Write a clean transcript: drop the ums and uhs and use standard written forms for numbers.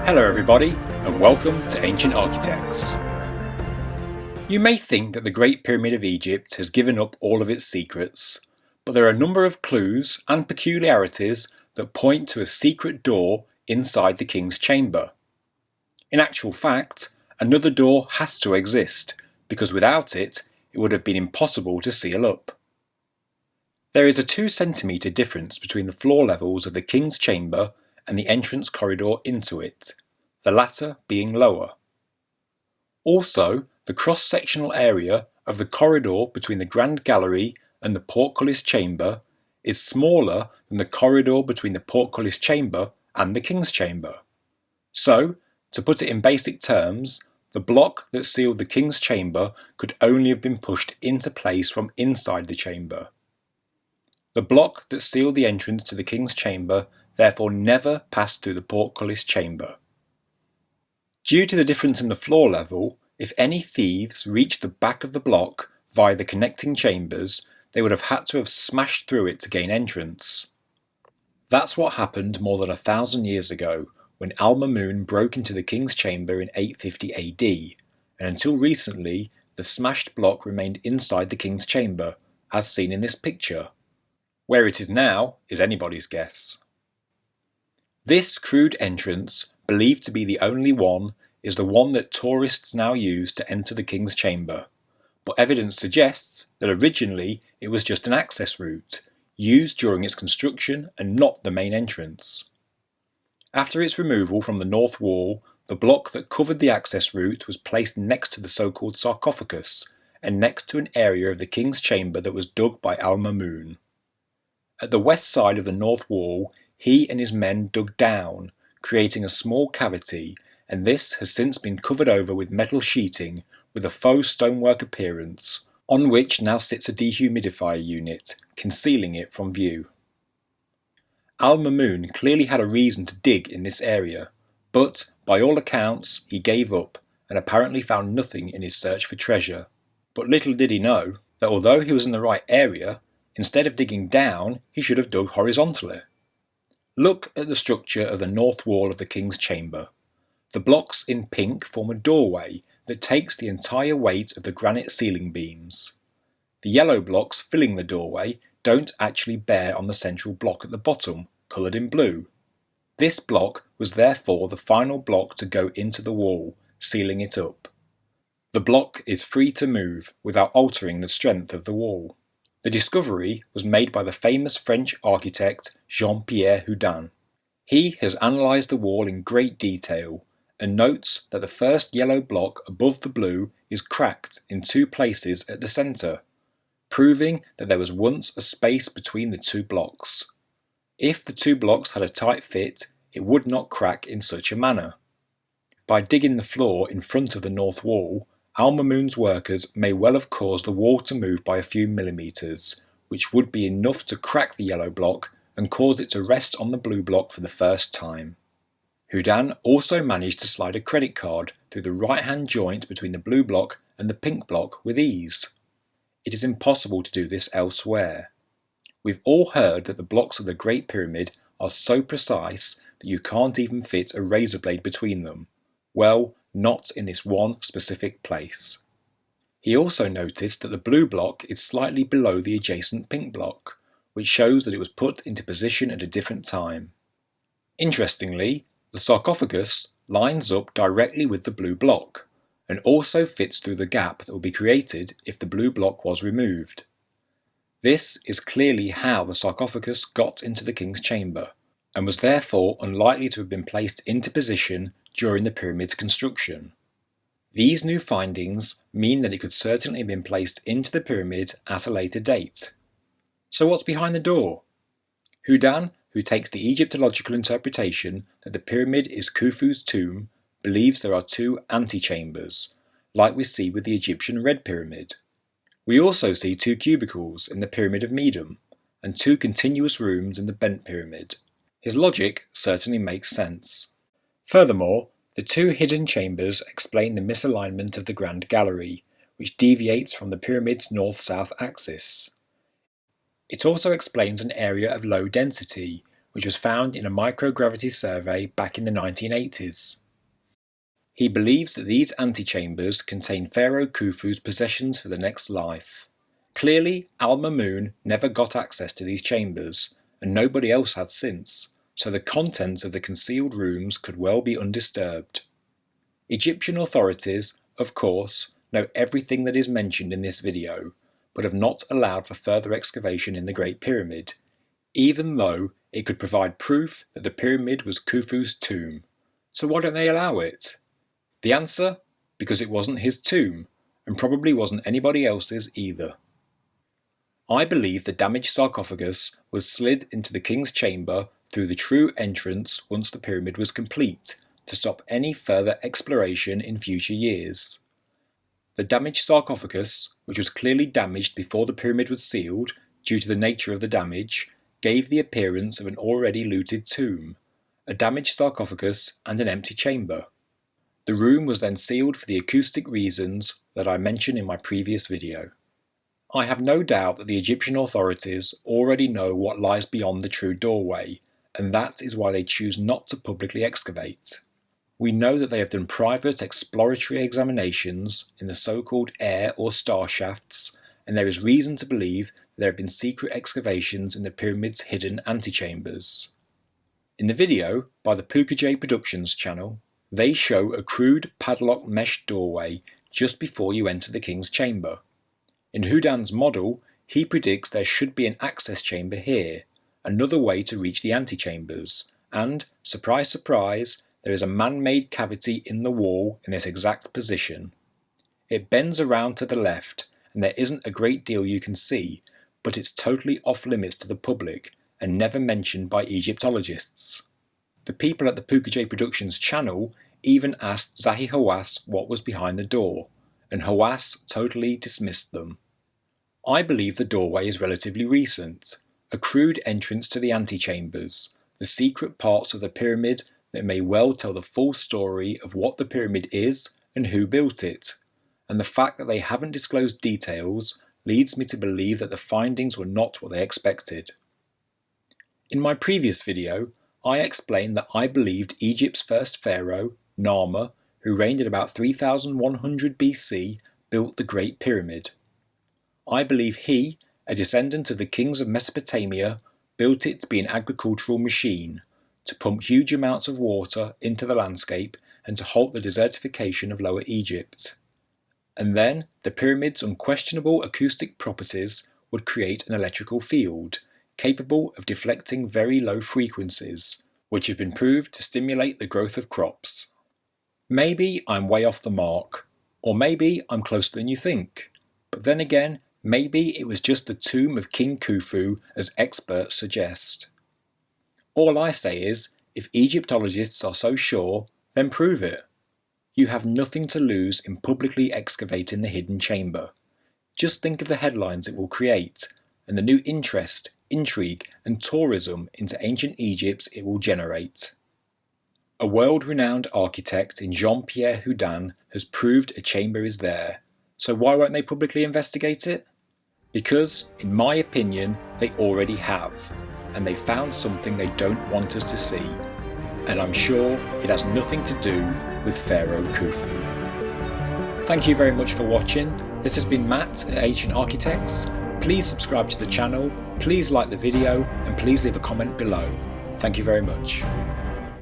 Hello everybody, and welcome to Ancient Architects. You may think that the Great Pyramid of Egypt has given up all of its secrets, but there are a number of clues and peculiarities that point to a secret door inside the king's chamber. In actual fact, another door has to exist, because without it, it would have been impossible to seal up. There is a 2 centimetre difference between the floor levels of the king's chamber and the entrance corridor into it, the latter being lower. Also, the cross-sectional area of the corridor between the Grand Gallery and the portcullis chamber is smaller than the corridor between the portcullis chamber and the king's chamber. So, to put it in basic terms, the block that sealed the king's chamber could only have been pushed into place from inside the chamber. The block that sealed the entrance to the king's chamber therefore never passed through the portcullis chamber. Due to the difference in the floor level, if any thieves reached the back of the block via the connecting chambers, they would have had to have smashed through it to gain entrance. That's what happened more than 1,000 years ago, when Al-Mamun broke into the king's chamber in 850 AD, and until recently, the smashed block remained inside the king's chamber, as seen in this picture. Where it is now is anybody's guess. This crude entrance, believed to be the only one, is the one that tourists now use to enter the king's chamber, but evidence suggests that originally it was just an access route, used during its construction and not the main entrance. After its removal from the north wall, the block that covered the access route was placed next to the so-called sarcophagus, and next to an area of the king's chamber that was dug by Al-Mamun. At the west side of the north wall, he and his men dug down, creating a small cavity, and this has since been covered over with metal sheeting with a faux stonework appearance, on which now sits a dehumidifier unit, concealing it from view. Al-Mamun clearly had a reason to dig in this area, but, by all accounts, he gave up, and apparently found nothing in his search for treasure. But little did he know that although he was in the right area, instead of digging down, he should have dug horizontally. Look at the structure of the north wall of the king's chamber. The blocks in pink form a doorway that takes the entire weight of the granite ceiling beams. The yellow blocks filling the doorway don't actually bear on the central block at the bottom, coloured in blue. This block was therefore the final block to go into the wall, sealing it up. The block is free to move without altering the strength of the wall. The discovery was made by the famous French architect Jean Pierre Houdin. He has analysed the wall in great detail and notes that the first yellow block above the blue is cracked in 2 places at the centre, proving that there was once a space between the 2 blocks. If the 2 blocks had a tight fit, it would not crack in such a manner. By digging the floor in front of the north wall, Al-Mamun's workers may well have caused the wall to move by a few millimetres, which would be enough to crack the yellow block and cause it to rest on the blue block for the first time. Houdin also managed to slide a credit card through the right-hand joint between the blue block and the pink block with ease. It is impossible to do this elsewhere. We've all heard that the blocks of the Great Pyramid are so precise that you can't even fit a razor blade between them. Well, not in this one specific place. He also noticed that the blue block is slightly below the adjacent pink block, which shows that it was put into position at a different time. Interestingly, the sarcophagus lines up directly with the blue block, and also fits through the gap that would be created if the blue block was removed. This is clearly how the sarcophagus got into the king's chamber, and was therefore unlikely to have been placed into position during the pyramid's construction. These new findings mean that it could certainly have been placed into the pyramid at a later date. So what's behind the door? Houdin, who takes the Egyptological interpretation that the pyramid is Khufu's tomb, believes there are 2 antechambers, like we see with the Egyptian Red Pyramid. We also see 2 cubicles in the Pyramid of Medum, and 2 continuous rooms in the Bent Pyramid. His logic certainly makes sense. Furthermore, the 2 hidden chambers explain the misalignment of the Grand Gallery, which deviates from the pyramid's north-south axis. It also explains an area of low density, which was found in a microgravity survey back in the 1980s. He believes that these antechambers contain Pharaoh Khufu's possessions for the next life. Clearly, Al-Mamun never got access to these chambers, and nobody else had since, so the contents of the concealed rooms could well be undisturbed. Egyptian authorities, of course, know everything that is mentioned in this video, but have not allowed for further excavation in the Great Pyramid, even though it could provide proof that the pyramid was Khufu's tomb. So why don't they allow it? The answer? Because it wasn't his tomb, and probably wasn't anybody else's either. I believe the damaged sarcophagus was slid into the king's chamber through the true entrance once the pyramid was complete, to stop any further exploration in future years. The damaged sarcophagus, which was clearly damaged before the pyramid was sealed due to the nature of the damage, gave the appearance of an already looted tomb, a damaged sarcophagus and an empty chamber. The room was then sealed for the acoustic reasons that I mentioned in my previous video. I have no doubt that the Egyptian authorities already know what lies beyond the true doorway, and that is why they choose not to publicly excavate. We know that they have done private exploratory examinations in the so-called air or star shafts, and there is reason to believe that there have been secret excavations in the pyramid's hidden antechambers. In the video by the Pukajay Productions channel, they show a crude padlock mesh doorway just before you enter the king's chamber. In Houdin's model, he predicts there should be an access chamber here, another way to reach the antechambers, and, surprise surprise, there is a man-made cavity in the wall in this exact position. It bends around to the left, and there isn't a great deal you can see, but it's totally off limits to the public, and never mentioned by Egyptologists. The people at the Pukajay Productions channel even asked Zahi Hawass what was behind the door, and Hawass totally dismissed them. I believe the doorway is relatively recent, a crude entrance to the antechambers, the secret parts of the pyramid that may well tell the full story of what the pyramid is and who built it, and the fact that they haven't disclosed details leads me to believe that the findings were not what they expected. In my previous video, I explained that I believed Egypt's first pharaoh, Narmer, who reigned at about 3100 BC, built the Great Pyramid. I believe he, a descendant of the kings of Mesopotamia, built it to be an agricultural machine, to pump huge amounts of water into the landscape and to halt the desertification of Lower Egypt. And then the pyramid's unquestionable acoustic properties would create an electrical field, capable of deflecting very low frequencies, which have been proved to stimulate the growth of crops. Maybe I'm way off the mark, or maybe I'm closer than you think. But then again, maybe it was just the tomb of King Khufu, as experts suggest. All I say is, if Egyptologists are so sure, then prove it. You have nothing to lose in publicly excavating the hidden chamber. Just think of the headlines it will create, and the new interest, intrigue, and tourism into ancient Egypt it will generate. A world-renowned architect in Jean Pierre Houdin has proved a chamber is there, so why won't they publicly investigate it? Because, in my opinion, they already have, and they found something they don't want us to see, and I'm sure it has nothing to do with Pharaoh Khufu. Thank you very much for watching. This has been Matt at Ancient Architects. Please subscribe to the channel, please like the video, and please leave a comment below. Thank you very much.